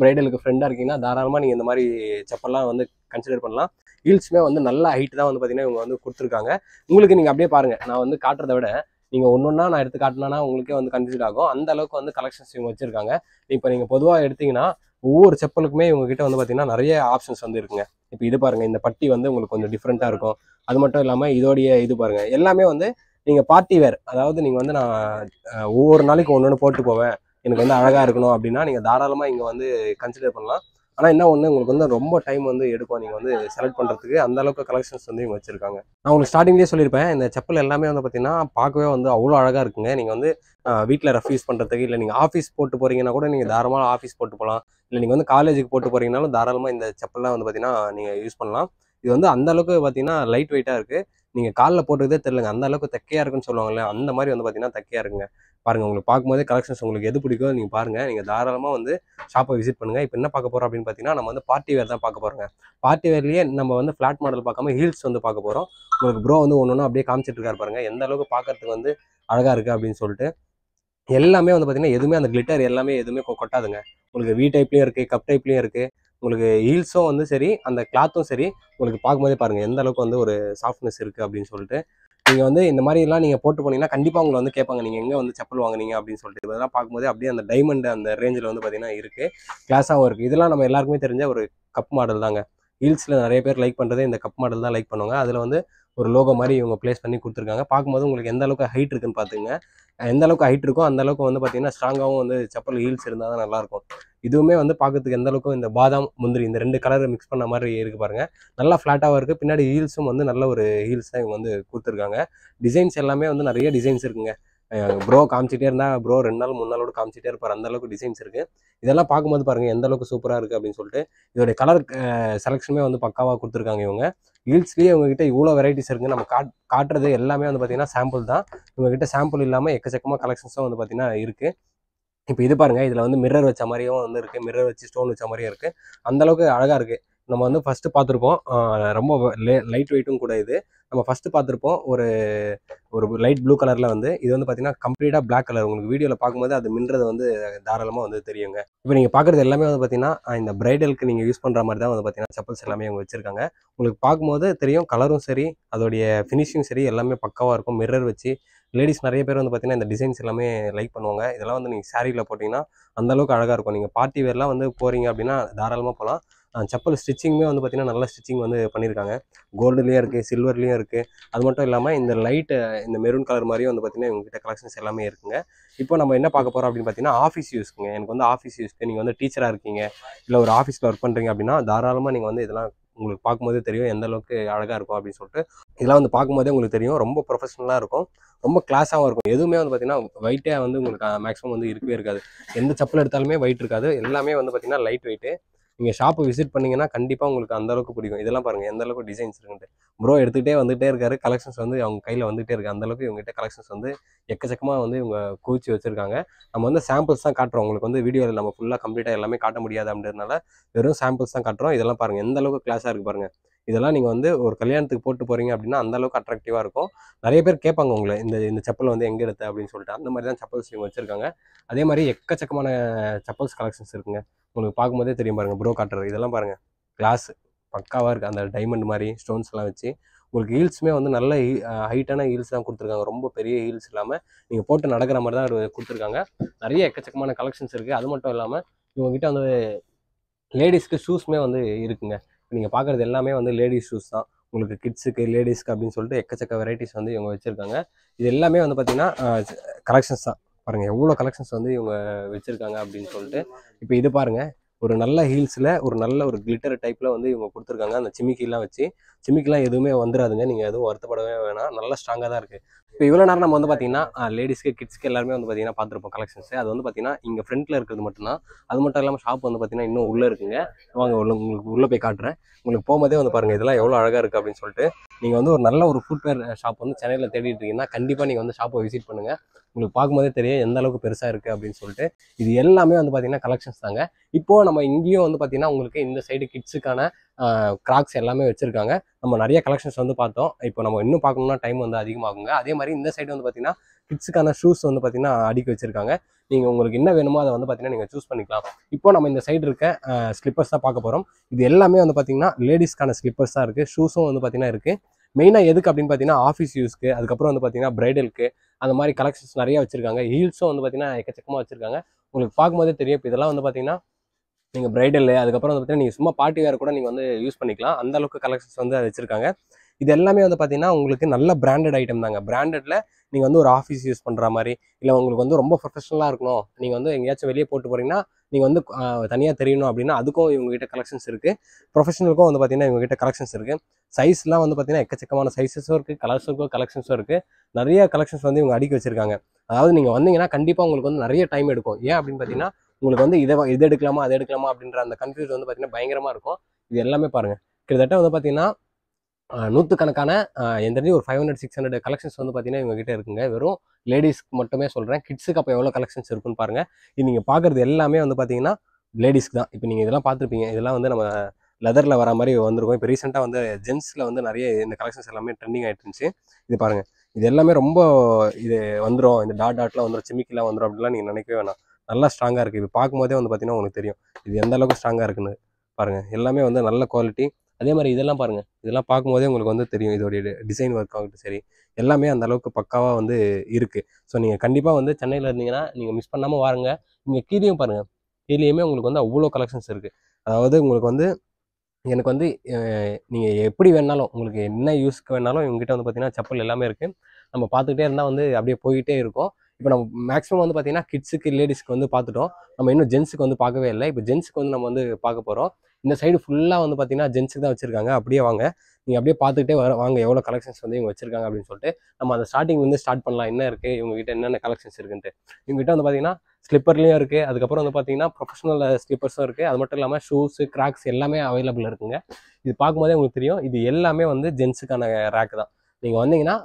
பிரைடலுக்கு ஃப்ரெண்டாக இருக்கீங்கன்னா தாராளமாக நீங்கள் இந்த மாதிரி செப்பல்லாம் வந்து கன்சிடர் பண்ணலாம். ஹீல்ஸுமே வந்து நல்ல ஹைட் தான் வந்து பார்த்தீங்கன்னா இவங்க வந்து கொடுத்துருக்காங்க. உங்களுக்கு நீங்கள் அப்படியே பாருங்கள், நான் வந்து காட்டுறதை விட நீங்கள் ஒன்றா நான் எடுத்து காட்டினா உங்களுக்கே வந்து கன்ஃபியூஸ் ஆகும். அந்த அளவுக்கு வந்து கலெக்ஷன்ஸ் இவங்க வச்சுருக்காங்க. இப்போ நீங்கள் பொதுவாக எடுத்தீங்கன்னா ஒவ்வொரு செப்பலுக்குமே இவங்க கிட்ட வந்து பார்த்தீங்கன்னா நிறைய ஆப்ஷன்ஸ் வந்து இருக்குங்க. இப்போ இது பாருங்கள், இந்த பட்டி வந்து உங்களுக்கு கொஞ்சம் டிஃப்ரெண்ட்டாக இருக்கும். அது மட்டும் இல்லாமல் இதோடைய இது பாருங்கள், எல்லாமே வந்து நீங்கள் பார்ட்டி வேர், அதாவது நீங்கள் வந்து நான் ஒவ்வொரு நாளைக்கு ஒன்று போட்டு போவேன், எனக்கு வந்து அழகாக இருக்கணும் அப்படின்னா நீங்கள் தாராளமாக இங்கே வந்து கன்சிடர் பண்ணலாம். ஆனால் என்ன ஒன்று, உங்களுக்கு வந்து ரொம்ப டைம் வந்து எடுக்கும் நீங்கள் வந்து செலக்ட் பண்ணுறதுக்கு. அந்த அளவுக்கு கலெக்ஷன்ஸ் வந்து இவங்க வச்சுருக்காங்க. நான் உங்களுக்கு ஸ்டார்டிங்லேயே சொல்லியிருப்பேன், இந்த செப்பல் எல்லாமே வந்து பார்த்தீங்கன்னா பார்க்கவே வந்து அவ்வளோ அழகாக இருக்குங்க. நீங்கள் வந்து வீட்டில் ரஃப் யூஸ் பண்ணுறதுக்கு, இல்லை நீங்கள் ஆஃபீஸ் போட்டு போகிறீங்கன்னா கூட நீங்கள் தாராளமாக ஆஃபீஸ் போட்டு போகலாம். இல்லை நீங்கள் வந்து காலேஜுக்கு போட்டு போகிறீங்கனாலும் தாராளமாக இந்த செப்பல்லாம் வந்து பார்த்தீங்கன்னா நீங்கள் யூஸ் பண்ணலாம். இது வந்து அந்த அளவுக்கு பார்த்தீங்கன்னா லைட் வெயிட்டாக இருக்குது. நீங்கள் காலில் போட்டுறதே தெரியலங்க, அந்த அளவுக்கு தக்கையாக இருக்குன்னு சொல்லுவாங்கல்ல, அந்த மாதிரி வந்து பார்த்தீங்கன்னா தக்கையாக இருக்குங்க. பாருங்கள், உங்களுக்கு பார்க்கும்போதே கலெக்ஷன்ஸ் உங்களுக்கு எது பிடிக்கும் நீங்கள் பாருங்கள். நீங்கள் தாராளமாக வந்து ஷாப்பை விசிட் பண்ணுங்கள். இப்போ என்ன பார்க்க போகிறோம் அப்படின்னு பார்த்தீங்கன்னா, நம்ம வந்து பார்ட்டி வேர் தான் பார்க்க போகிறோங்க. பார்ட்டி வேர்லேயே நம்ம வந்து ஃப்ளாட் மாடல் பார்க்காம ஹீல்ஸ் வந்து பார்க்க போகிறோம். உங்களுக்கு ப்ரோ வந்து ஒன்று அப்படியே காமிச்சிட்டு இருக்காரு பாருங்க, எந்த அளவுக்கு பார்க்கறதுக்கு வந்து அழகாக இருக்குது அப்படின்னு சொல்லிட்டு. எல்லாமே வந்து பார்த்தீங்கன்னா எதுவுமே அந்த கிளிட்டர் எல்லாமே எதுவுமே கொட்டாதுங்க. உங்களுக்கு வி டைப்லேயும் இருக்குது, கப் டைப்லேயும் இருக்குது. உங்களுக்கு ஹீல்ஸும் வந்து சரி, அந்த கிளாத்தும் சரி, உங்களுக்கு பார்க்கும்போதே பாருங்கள் எந்த அளவுக்கு வந்து ஒரு சாஃப்ட்னஸ் இருக்குது அப்படின்னு சொல்லிட்டு. நீங்கள் வந்து இந்த மாதிரிலாம் நீங்கள் போட்டு போனீங்கன்னா கண்டிப்பாக உங்களை வந்து கேட்பாங்க, நீங்கள் எங்கே வந்து செப்பல் வாங்குனீங்க அப்படின்னு சொல்லிட்டு. இதெல்லாம் பார்க்கும்போதே அப்படியே அந்த டைமண்ட் அந்த ரேஞ்சில் வந்து பார்த்தீங்கன்னா இருக்குது, கிளாஸாகவும் இருக்குது. இதெல்லாம் நம்ம எல்லாருக்குமே தெரிஞ்ச ஒரு கப் மாடல் தாங்க. ஹீல்ஸில் நிறைய பேர் லைக் பண்ணுறதே இந்த கப் மாடல் தான் லைக் பண்ணுவாங்க. அதில் வந்து ஒரு லோகோ மாதிரி இவங்க ப்ளேஸ் பண்ணி கொடுத்துருக்காங்க. பார்க்கும்போது உங்களுக்கு எந்த அளவுக்கு ஹைட் இருக்குன்னு பார்த்துங்க. எந்த அளவுக்கு ஹைட் இருக்கோ அந்த அளவுக்கு வந்து பார்த்தீங்கன்னா ஸ்ட்ராங்காகவும் வந்து செப்பல் ஹீல்ஸ் இருந்தால் தான் நல்லாயிருக்கும். இதுவுமே வந்து பார்க்கறதுக்கு எந்த அளவுக்கு இந்த பாதாம் முந்திரி இந்த 2 கலரை மிக்ஸ் பண்ண மாதிரி இருக்குது பாருங்கள். நல்லா ஃப்ளாட்டாகவும் இருக்குது. பின்னாடி ஹீல்ஸும் வந்து நல்ல ஒரு ஹீல்ஸ் தான் இவங்க வந்து கொடுத்துருக்காங்க. டிசைன்ஸ் எல்லாமே வந்து நிறைய டிசைன்ஸ் இருக்குங்க. ப்ரோ காமிச்சிட்டே இருந்தால் ப்ரோ 2 நாள் 3 நாளோடு காமிச்சிட்டே இருப்பார், அந்த அளவுக்கு டிசைன்ஸ் இருக்குது. இதெல்லாம் பார்க்கும்போது பாருங்கள் எந்த அளவுக்கு சூப்பராக இருக்குது அப்படின்னு சொல்லிட்டு. இதோடைய கலர் செலெக்ஷனுமே வந்து பக்காவாக கொடுத்துருக்காங்க இவங்க. ஹீல்ஸ்லேயே இவங்ககிட்ட இவ்வளோ வெரைட்டிஸ் இருக்குது. நம்ம காட்டுறது எல்லாமே வந்து பார்த்தீங்கன்னா சாம்பிள் தான். இவங்ககிட்ட சாம்பிள் இல்லாமல் எக்கச்சக்கமாக கலெக்ஷன்ஸும் வந்து பார்த்தீங்கன்னா இருக்குது. இப்போ இது பாருங்கள், இதில் வந்து மிரர் வச்ச மாதிரியும் வந்து இருக்குது, மிரர் வச்சு ஸ்டோன் வச்ச மாதிரியும் இருக்குது. அந்தளவுக்கு அழகாக இருக்குது. நம்ம வந்து ஃபஸ்ட்டு பார்த்துருப்போம், ரொம்ப லைட் வெயிட்டும் கூட இது. நம்ம ஃபஸ்ட்டு பார்த்துருப்போம் ஒரு லைட் ப்ளூ கலரில் வந்து. இது வந்து பார்த்தீங்கன்னா கம்ப்ளீட்டாக பிளாக் கலர். உங்களுக்கு வீடியோவில் பார்க்கும்போது அது மின்றது வந்து தாராளமாக வந்து தெரியுங்க. இப்போ நீங்கள் பார்க்குறது எல்லாமே வந்து பார்த்தீங்கன்னா இந்த பிரைடலுக்கு நீங்கள் யூஸ் பண்ணுற மாதிரி தான் வந்து பார்த்தீங்கன்னா செப்பல்ஸ் எல்லாமே அவங்க வச்சுருக்காங்க. உங்களுக்கு பார்க்கும்போது தெரியும், கலரும் சரி, அதோடைய ஃபினிஷிங் சரி, எல்லாமே பக்காவாக இருக்கும். மிரர் வச்சு லேடிஸ் நிறைய பேர் வந்து பார்த்தீங்கன்னா இந்த டிசைன்ஸ் எல்லாமே லைக் பண்ணுவாங்க. இதெல்லாம் வந்து நீங்கள் சாரீயில் போட்டிங்கன்னா அந்தளவுக்கு அழகாக இருக்கும். நீங்கள் பார்ட்டி வேர்லாம் வந்து போகிறீங்க அப்படின்னா தாராளமாக போகலாம். செப்பல் ஸ்டிச்சிங்குமே வந்து பார்த்தீங்கன்னா நல்ல ஸ்டிச்சிங் வந்து பண்ணியிருக்காங்க. கோல்டுலேயும் இருக்குது, சில்வர்லேயும் இருக்குது. அது மட்டும் இல்லாமல் இந்த லைட்டு இந்த மெரூன் கலர் மாதிரியும் வந்து பார்த்தீங்கன்னா இவங்ககிட்ட கலெக்ஷன்ஸ் எல்லாமே இருக்குங்க. இப்போ நம்ம என்ன பார்க்க போகிறோம் அப்படின்னு பார்த்தீங்கன்னா ஆஃபீஸ் யூஸ்க்குங்க. எனக்கு வந்து ஆஃபீஸ் யூஸ்க்கு நீங்கள் வந்து டீச்சராக இருக்கீங்க, இல்லை ஒரு ஆஃபீஸில் ஒர்க் பண்ணுறீங்க அப்படின்னா தாராளமாக நீங்கள் வந்து இதெல்லாம் உங்களுக்கு பார்க்கும்போதே தெரியும் எந்த அளவுக்கு அழகாக இருக்கும் அப்படின்னு சொல்லிட்டு. இதெல்லாம் வந்து பார்க்கும்போதே உங்களுக்கு தெரியும் ரொம்ப ப்ரொஃபஷனலாக இருக்கும், ரொம்ப கிளாஸாகவும் இருக்கும். எதுவுமே வந்து பார்த்தீங்கன்னா வெயிட்டே வந்து உங்களுக்கு மேக்ஸிமம் வந்து இருக்கவே இருக்காது. எந்த செப்பல் எடுத்தாலுமே வெயிட் இருக்காது. எல்லாமே வந்து பார்த்தீங்கன்னா லைட் வெயிட்டு. நீங்கள் ஷாப்பை விசிட் பண்ணிங்கன்னா கண்டிப்பாக உங்களுக்கு அந்தளவுக்கு பிடிக்கும். இதெல்லாம் பாருங்கள் எந்த அளவுக்கு டிசைன்ஸ் இருக்குன்ட்டு. ப்ரோ எடுத்துகிட்டே வந்துகிட்டே இருக்காரு. கலெக்ஷன்ஸ் வந்து அவங்க கையில் வந்துகிட்டே இருக்குது. அந்தளவுக்கு இவங்ககிட்ட கலெக்ஷன்ஸ் வந்து எக்கச்சக்கமாக வந்து இவங்க குவிச்சு வச்சுருக்காங்க. நம்ம வந்து சாம்பிள்ஸ் தான் காட்டுறோம். உங்களுக்கு வந்து வீடியோவில் நம்ம ஃபுல்லாக கம்ப்ளீட்டாக எல்லாமே காட்ட முடியாது அப்படின்றதுனால வெறும் சாம்பிள்ஸ் தான் காட்டுறோம். இதெல்லாம் பாருங்கள் எந்த அளவுக்கு கிளாஸாக இருக்குது பாருங்கள். இதெல்லாம் நீங்கள் வந்து ஒரு கல்யாணத்துக்கு போட்டு போகிறீங்க அப்படின்னா அந்தளவுக்கு அட்ராக்டிவாக இருக்கும். நிறைய பேர் கேட்பாங்க உங்களை, இந்த செப்பல் வந்து எங்கே எடுத்த அப்படின்னு சொல்லிட்டு. அந்த மாதிரி தான் செப்பல்ஸ் இவங்க வச்சுருக்காங்க. அதே மாதிரி எக்கச்சக்கமான செப்பல்ஸ் கலெக்ஷன்ஸ் இருக்குங்க. உங்களுக்கு பார்க்கும்போதே தெரியும் பாருங்கள், ப்ரோ காட்டுறது இதெல்லாம் பாருங்கள், கிளாஸ் பக்காவாக இருக்குது. அந்த டைமண்ட் மாதிரி ஸ்டோன்ஸ்லாம் வச்சு உங்களுக்கு ஹீல்ஸுமே வந்து நல்ல ஹைட்டான ஹீல்ஸ் தான் கொடுத்துருக்காங்க. ரொம்ப பெரிய ஹீல்ஸ் இல்லாமல் நீங்கள் போட்டு நடக்கிற மாதிரி தான் கொடுத்துருக்காங்க. நிறைய எக்கச்சக்கமான கலெக்ஷன்ஸ் இருக்குது. அது மட்டும் இல்லாமல் இவங்ககிட்ட வந்து லேடிஸ்க்கு ஷூஸ்மே வந்து இருக்குங்க. நீங்கள் பார்க்குறது எல்லாமே வந்து லேடிஸ் ஷூஸ் தான். உங்களுக்கு கிட்ஸுக்கு லேடிஸ்க்கு அப்படின்னு சொல்லிட்டு எக்கச்சக்க வெரைட்டிஸ் வந்து இவங்க வச்சுருக்காங்க. இது எல்லாமே வந்து பார்த்தீங்கன்னா கலெக்ஷன்ஸ் தான். பாருங்கள் எவ்வளோ கலெக்ஷன்ஸ் வந்து இவங்க வச்சுருக்காங்க அப்படின்னு சொல்லிட்டு. இப்போ இது பாருங்கள், ஒரு நல்ல ஹீல்ஸில் ஒரு நல்ல ஒரு கிளிட்டர் டைப்பில் வந்து இவங்க கொடுத்துருக்காங்க. அந்த சிமிக்கிலாம் வச்சு, சிமிக்கிலாம் எதுவுமே வந்துடாதுங்க, நீங்கள் எதுவும் வருத்தப்படவே வேணாம், நல்லா ஸ்ட்ராங்காக தான் இருக்குது. இப்போ இவ்வளோ நேரம் நம்ம வந்து பார்த்தீங்கன்னா லேடிஸ்க்கு கிட்ஸ்க்கு எல்லாருமே வந்து பார்த்தீங்கன்னா பார்த்துருப்போம் கலெக்ஷன்ஸ். அது வந்து பார்த்தீங்கன்னா இங்கே ஃப்ரண்ட்டில் இருக்கிறது மட்டும்தான். அது மட்டும் இல்லாமல் ஷாப் வந்து பார்த்தீங்கன்னா இன்னும் உள்ளே இருக்குங்க. வாங்க உங்களுக்கு உள்ளே போய் காட்டுறேன். உங்களுக்கு போகும்போதே வந்து பாருங்கள் இதெல்லாம் எவ்வளோ அழகாக இருக்குது அப்படின்னு சொல்லிட்டு. நீங்கள் வந்து ஒரு நல்ல ஒரு ஃபுட்வேர் ஷாப் வந்து சென்னையில் தேடிட்டு இருக்கீங்கன்னா கண்டிப்பாக நீங்கள் வந்து ஷாப்பை விசிட் பண்ணுங்கள். உங்களுக்கு பார்க்கும்போதே தெரியும் எந்த அளவுக்கு பெருசாக இருக்குது அப்படின்னு சொல்லிட்டு. இது எல்லாமே வந்து பார்த்தீங்கன்னா கலெக்ஷன்ஸ் தாங்க. இப்போது நம்ம இங்கேயும் வந்து பார்த்தீங்கன்னா உங்களுக்கு இந்த சைடு கிட்ஸுக்கான கிராக்ஸ் எல்லாமே வச்சுருக்காங்க. நம்ம நிறைய கலெக்ஷன்ஸ் வந்து பார்த்தோம். இப்போ நம்ம இன்னும் பார்க்கணும்னா டைம் வந்து அதிகமாகுங்க. அதே மாதிரி இந்த சைடு வந்து பார்த்தீங்கன்னா கிட்ஸுக்கான ஷூஸ் வந்து பார்த்தீங்கன்னா அடுக்கி வச்சுருக்காங்க. நீங்கள் உங்களுக்கு என்ன வேணுமோ அதை வந்து பார்த்தீங்கன்னா நீங்கள் சூஸ் பண்ணிக்கலாம். இப்போ நம்ம இந்த சைடு இருக்க ஸ்லிப்பர்ஸ் தான் பார்க்க போகிறோம். இது எல்லாமே வந்து பார்த்தீங்கன்னா லேடிஸ்க்கான ஸ்லிப்பர்ஸ் தான் இருக்குது. ஷூஸும் வந்து பார்த்தீங்கன்னா இருக்குது. மெயினாக எதுக்கு அப்படின்னு பார்த்தீங்கன்னா ஆஃபீஸ் யூஸ்க்கு, அதுக்கப்புறம் வந்து பார்த்தீங்கன்னா பிரைடலுக்கு அந்த மாதிரி கலெக்ஷன்ஸ் நிறைய வச்சுருக்காங்க. ஹீல்ஸும் வந்து பார்த்தீங்கன்னா எக்கச்சக்கமாக வச்சுருக்காங்க. உங்களுக்கு பார்க்கும்போதே தெரியும். இப்போ இதெல்லாம் வந்து பார்த்தீங்கன்னா நீங்கள் பிரைடல், அதுக்கப்புறம் வந்து பார்த்தீங்கன்னா நீங்கள் சும்மா பார்ட்டி வேறு கூட நீங்கள் வந்து யூஸ் பண்ணிக்கலாம். அந்த அளவுக்கு கலெக்ஷன்ஸ் வந்து வச்சுருக்காங்க. இது எல்லாமே வந்து பார்த்தீங்கன்னா உங்களுக்கு நல்ல பிராண்டட் ஐட்டம் தாங்க. பிராண்டடில் நீங்கள் வந்து ஒரு ஆஃபீஸ் யூஸ் பண்ணுற மாதிரி, இல்லை உங்களுக்கு வந்து ரொம்ப ப்ரொஃபஷனலாக இருக்கணும், நீங்கள் வந்து எங்கேயாச்சும் வெளியே போட்டு போகிறீங்கன்னா நீங்கள் வந்து தனியாக தெரியணும் அப்படின்னா அதுக்கும் இவங்ககிட்ட கலெக்ஷன்ஸ் இருக்குது. ப்ரொஃபஷனலுக்கும் வந்து பார்த்தீங்கன்னா இவங்ககிட்ட கலெக்ஷன்ஸ் இருக்குது. சைஸ்லாம் வந்து பார்த்தீங்கன்னா எக்கச்சக்கமான சைஸஸும் இருக்குது, கலர்ஸுக்கும் கலெக்ஷன்ஸும் இருக்குது. நிறைய கலெக்ஷன்ஸ் வந்து இவங்க அடுக்கி வச்சுருக்காங்க. அதாவது நீங்கள் வந்தீங்கன்னா கண்டிப்பாக உங்களுக்கு வந்து நிறைய டைம் எடுக்கும். ஏன் அப்படின்னு பார்த்தீங்கன்னா உங்களுக்கு வந்து இது எடுக்கலாமா அதை எடுக்கலாமா அப்படின்ற அந்த கன்ஃபியூஸ் வந்து பார்த்தீங்கன்னா பயங்கரமாக இருக்கும். இது எல்லாமே பாருங்கள், கிட்டத்தட்ட வந்து பார்த்தீங்கன்னா நூற்றுக்கணக்கான எந்த ஒரு 500-600 கலெக்ஷன்ஸ் வந்து பார்த்தீங்கன்னா இவங்ககிட்ட இருக்குங்க. வெறும் லேடிஸ்க்கு மட்டுமே சொல்கிறேன். கிட்ஸுக்கு அப்போ எவ்வளோ கலெக்ஷன்ஸ் இருக்குன்னு பாருங்கள். இது நீங்கள் பார்க்குறது எல்லாமே வந்து பார்த்தீங்கன்னா லேடிஸ்க்கு தான். இப்போ நீங்கள் இதெல்லாம் பார்த்துருப்பீங்க. இதெல்லாம் வந்து நம்ம லெதரில் வர மாதிரி வந்திருக்கும். இப்போ ரீசெண்டாக வந்து ஜென்ஸில் வந்து நிறைய இந்த கலெக்ஷன்ஸ் எல்லாமே ட்ரெண்டிங் ஆகிட்டு இருந்துச்சு. இது பாருங்கள், இது எல்லாமே ரொம்ப இது வந்துடும், இந்த டாட்லாம் வந்துடும், சிமிக்கிலாம் வந்துடும் அப்படின்லாம் நீங்கள் நினைக்கவே வேணாம். நல்லா ஸ்ட்ராங்காக இருக்குது. இது பார்க்கும்போதே வந்து பார்த்தீங்கன்னா உங்களுக்கு தெரியும் இது எந்த அளவுக்கு ஸ்ட்ராங்காக இருக்குன்னு. பாருங்கள் எல்லாமே வந்து நல்ல குவாலிட்டி. அதே மாதிரி இதெல்லாம் பாருங்கள், இதெல்லாம் பார்க்கும்போதே உங்களுக்கு வந்து தெரியும் இதோடைய டிசைன் ஒர்க் ஆகட்டும் சரி, எல்லாமே அந்த அளவுக்கு பக்காவாக வந்து இருக்குது. ஸோ நீங்கள் கண்டிப்பாக வந்து சென்னையில் இருந்தீங்கன்னா நீங்கள் மிஸ் பண்ணாமல் வாருங்க. இங்கே கீழேயும் பாருங்கள், கீழேயுமே உங்களுக்கு வந்து அவ்வளோ கலெக்ஷன்ஸ் இருக்குது. அதாவது உங்களுக்கு வந்து எனக்கு வந்து நீங்கள் எப்படி வேணாலும் உங்களுக்கு என்ன யூஸ்க்கு வேணாலும் இவங்ககிட்ட வந்து பார்த்தீங்கன்னா செப்பல் எல்லாமே இருக்குது. நம்ம பார்த்துக்கிட்டே இருந்தால் வந்து அப்படியே போய்கிட்டே இருக்கும். இப்போ நம்ம மேக்ஸிமம் வந்து பார்த்தீங்கன்னா கிட்ஸுக்கு லேடிஸ்க்கு வந்து பார்த்துட்டோம். நம்ம இன்னும் ஜென்ஸுக்கு வந்து பார்க்கவே இல்லை. இப்போ ஜென்ஸுக்கு வந்து நம்ம வந்து பார்க்க போகிறோம். இந்த சைடு ஃபுல்லாக வந்து பார்த்தீங்கன்னா ஜென்ஸுக்கு தான் வச்சுருக்காங்க. அப்படியே வாங்க, நீங்கள் அப்படியே பார்த்துக்கிட்டே வாங்க எவ்வளோ கலெக்ஷன்ஸ் வந்து இவங்க வச்சுருக்காங்க அப்படின்னு சொல்லிட்டு. நம்ம அந்த ஸ்டார்டிங் வந்து ஸ்டார்ட் பண்ணலாம். என்ன இருக்குது இவங்ககிட்ட என்னென்ன கலெக்ஷன்ஸ் இருக்குன்ட்டு. இவங்ககிட்ட வந்து பார்த்தீங்கன்னா ஸ்லிப்பர்லேயும் இருக்குது. அதுக்கப்புறம் வந்து பார்த்தீங்கன்னா ப்ரொஃபஷனல் ஸ்லிப்பர்ஸும் இருக்குது. அது மட்டும் இல்லாமல் ஷூஸு, கிராக்ஸ் எல்லாமே அவைலபிள் இருக்குங்க. இது பார்க்கும்போதே உங்களுக்கு தெரியும் இது எல்லாமே வந்து ஜென்ஸுக்கான ரேக்கு தான். நீங்கள் வந்தீங்கன்னா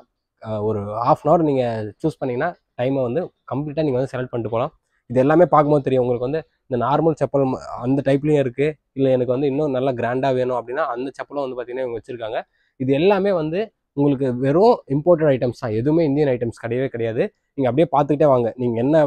ஒரு 1/2 அன் ஹவர் நீங்கள் சூஸ் பண்ணிங்கன்னா டைமை வந்து கம்ப்ளீட்டாக நீங்கள் வந்து செலக்ட் பண்ணிட்டு போகலாம். இது எல்லாமே பார்க்கும்போது தெரியும் உங்களுக்கு வந்து இந்த நார்மல் செப்பல் அந்த டைப்லேயும் இருக்குது. இல்லை எனக்கு வந்து இன்னும் நல்லா கிராண்டாக வேணும் அப்படின்னா அந்த செப்பலும் வந்து பார்த்தீங்கன்னா இவங்க வச்சுருக்காங்க. இது எல்லாமே வந்து உங்களுக்கு வெறும் இம்போர்ட்டட் ஐட்டம்ஸ் தான். எதுவுமே இந்தியன் ஐட்டம்ஸ் கிடையவே கிடையாது. நீங்கள் அப்படியே பார்த்துக்கிட்டே வாங்க. நீங்கள் என்ன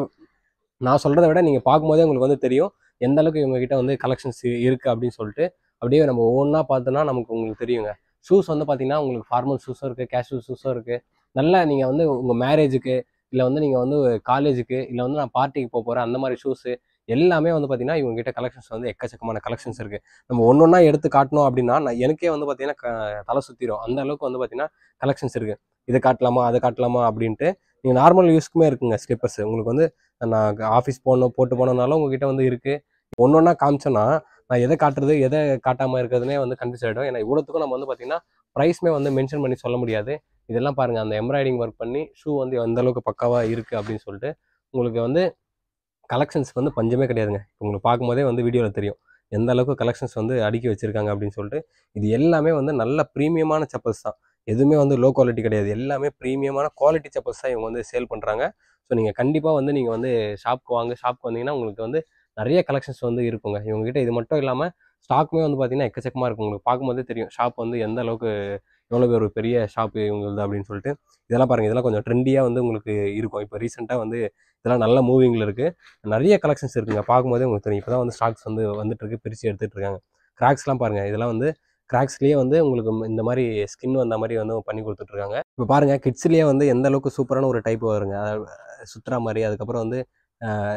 நான் சொல்கிறத விட நீங்கள் பார்க்கும்போதே உங்களுக்கு வந்து தெரியும் எந்த அளவுக்கு இவங்ககிட்ட வந்து கலெக்ஷன்ஸ் இருக்குது அப்படின்னு சொல்லிட்டு. அப்படியே நம்ம ஒவ்வொன்றா பார்த்தோன்னா உங்களுக்கு தெரியுங்க. ஷூஸ் வந்து பார்த்தீங்கன்னா உங்களுக்கு ஃபார்மல் ஷூஸும் இருக்குது, கேஷுவல் ஷூஸும் இருக்குது. நல்லா நீங்கள் வந்து உங்கள் மேரேஜுக்கு, இல்லை வந்து நீங்கள் வந்து காலேஜுக்கு, இல்லை வந்து நான் பார்ட்டிக்கு போகிறேன் அந்த மாதிரி ஷூஸு எல்லாமே வந்து பார்த்தீங்கன்னா இவங்ககிட்ட கலெக்ஷன்ஸ் வந்து எக்கச்சக்கமான கலெக்ஷன்ஸ் இருக்குது. நம்ம ஒன்றா எடுத்து காட்டணும் அப்படின்னா எனக்கே வந்து பார்த்தீங்கன்னா தலை சுற்றிடும். அந்த அளவுக்கு வந்து பார்த்தீங்கன்னா கலெக்ஷன்ஸ் இருக்குது. இதை காட்டலாமா அதை காட்டலாமா அப்படின்ட்டு. நீங்கள் நார்மல் யூஸ்க்குமே இருக்குங்க ஸ்லிப்பர்ஸ். உங்களுக்கு வந்து நான் ஆஃபீஸ் போட்டு போனோம்னாலும் உங்ககிட்ட வந்து இருக்குது. ஒன்றா காமிச்சோன்னா நான் எதை காட்டுறது எதை காட்டாமல் இருக்கிறதுனே வந்து கன்ஃபியூஸ் ஆகிடும். ஏன்னா இவ்வளோத்துக்கும் நம்ம வந்து பார்த்தீங்கன்னா ப்ரைஸ்மே வந்து மென்ஷன் பண்ணி சொல்ல முடியாது. இதெல்லாம் பாருங்கள், அந்த எம்ப்ராய்டிங் ஒர்க் பண்ணி ஷூ வந்து எந்த அளவுக்கு பக்காவாக இருக்குது அப்படின்னு சொல்லிட்டு. உங்களுக்கு வந்து கலெக்ஷன்ஸ்க்கு வந்து பஞ்சமே கிடையாதுங்க. உங்களுக்கு பார்க்கும்போதே வந்து வீடியோவில் தெரியும் எந்த அளவுக்கு கலெக்ஷன்ஸ் வந்து அடுக்கி வச்சுருக்காங்க அப்படின்னு சொல்லிட்டு. இது எல்லாமே வந்து நல்ல ப்ரீமியமான செப்பல்ஸ் தான். எதுவுமே வந்து லோ குவாலிட்டி கிடையாது. எல்லாமே ப்ரீமியமான குவாலிட்டி செப்பல்ஸ் தான் இவங்க வந்து சேல் பண்ணுறாங்க. ஸோ நீங்கள் கண்டிப்பாக வந்து நீங்கள் வந்து ஷாப்புக்கு வாங்க. ஷாப்புக்கு வந்தீங்கன்னா உங்களுக்கு வந்து நிறைய கலெக்ஷன்ஸ் வந்து இருக்குங்க. இவங்ககிட்ட இது மட்டும் இல்லாமல் ஸ்டாக்குமே வந்து பார்த்தீங்கன்னா எக்கச்சக்கமாக இருக்கும். உங்களுக்கு பார்க்கும்போதே தெரியும் ஷாப் வந்து எந்த அளவுக்கு எவ்வளோ ஒரு பெரிய ஷாப்பு இவங்களுது அப்படின்னு சொல்லிட்டு. இதெல்லாம் பாருங்கள், இதெல்லாம் கொஞ்சம் ட்ரெண்டியாக வந்து உங்களுக்கு இருக்கும். இப்போ ரீசெண்டாக வந்து இதெல்லாம் நல்ல மூவிங்கில் இருக்குது. நிறைய கலெக்ஷன்ஸ் இருக்குங்க. பார்க்கும்போதே உங்களுக்கு தெரியும். இப்போ தான் வந்து ஸ்டாக்ஸ் வந்து வந்துட்டுருக்கு, பிரித்து எடுத்துகிட்டு இருக்காங்க. கிராக்ஸ்லாம் பாருங்கள், இதெல்லாம் வந்து கிராக்ஸ்லேயே வந்து உங்களுக்கு இந்த மாதிரி ஸ்கின் வந்த மாதிரி வந்து பண்ணி கொடுத்துட்ருக்காங்க. இப்போ பாருங்கள் கிட்ஸ்லேயே வந்து எந்த அளவுக்கு சூப்பரான ஒரு டைப் வருங்க. சுற்றுற மாதிரி, அதுக்கப்புறம் வந்து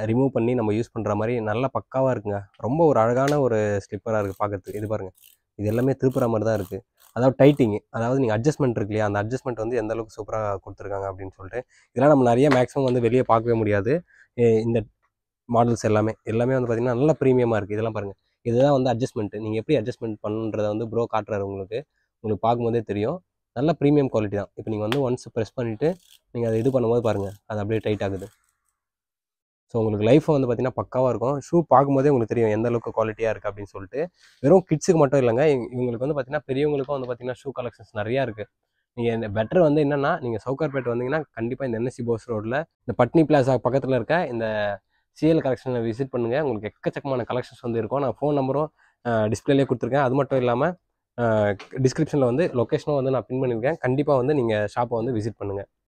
ரிமூவ் பண்ணி நம்ம யூஸ் பண்ணுற மாதிரி நல்லா பக்காவாக இருக்குங்க. ரொம்ப ஒரு அழகான ஒரு ஸ்லிப்பராக இருக்குது பார்க்குறதுக்கு. இது பாருங்கள், இது எல்லாமே திருப்புற மாதிரி தான் இருக்குது. அதாவது டைட்டிங், அதாவது நீங்கள் அட்ஜஸ்ட்மெண்ட் இருக்கு இல்லையா, அந்த அட்ஜஸ்ட்மெண்ட் வந்து எந்த அளவுக்கு சூப்பராக கொடுத்துருக்காங்க அப்படின்னு சொல்லிட்டு. இதெல்லாம் நம்ம நிறைய மேக்ஸிமம் வந்து வெளியே பார்க்கவே முடியாது. இந்த மாடல்ஸ் எல்லாமே வந்து பார்த்தீங்கன்னா நல்ல ப்ரீமியமாக இருக்குது. இதெல்லாம் பாருங்கள், இதுதான் வந்து அட்ஜஸ்ட்மெண்ட்டு. நீங்கள் எப்படி அட்ஜஸ்ட்மெண்ட் பண்ணுறதை வந்து ப்ரோ காட்டுறாரு உங்களுக்கு பார்க்கும்போதே தெரியும். நல்ல ப்ரீமியம் குவாலிட்டி தான். இப்போ நீங்கள் வந்து ஒன்ஸ் ப்ரெஸ் பண்ணிவிட்டு நீங்கள் அதை இது பண்ணும்போது பாருங்கள், அது அப்படியே டைட் ஆகுது. ஸோ உங்களுக்கு லைஃப் வந்து பார்த்தீங்கன்னா பக்காவாக இருக்கும். ஷூ பார்க்கும்போதே உங்களுக்கு தெரியும் எந்த அளவுக்கு குவாலிட்டியாக இருக்குது அப்படின்னு சொல்லிட்டு. வெறும் கிட்ஸுக்கு மட்டும் இல்லைங்க, இவங்களுக்கு வந்து பார்த்தீங்கன்னா பெரியவங்களுக்கும் வந்து பார்த்தீங்கன்னா ஷூ கலெக்ஷன்ஸ் நிறையா இருக்குது. நீங்கள் பெட்டர் வந்து என்னென்னா, நீங்கள் சவுகார்பேட் வந்தீங்கன்னா கண்டிப்பாக இந்த என்எஸ்சி போஸ் ரோட்டில் இந்த பட்னி பிளாஸா பக்கத்தில் இருக்க இந்த சிஎல் கலெக்ஷனை விசிட் பண்ணுங்கள். உங்களுக்கு எக்கச்சக்கமான கலெக்ஷன்ஸ் வந்து இருக்கும். நான் ஃபோன் நம்பரும் டிஸ்பிளேலேயே கொடுத்துருக்கேன். அது மட்டும் இல்லாமல் டிஸ்கிரிப்ஷனில் வந்து லொக்கேஷனும் வந்து நான் பின் பண்ணியிருக்கேன். கண்டிப்பாக வந்து நீங்கள் ஷாப்பை வந்து விசிட் பண்ணுங்கள்.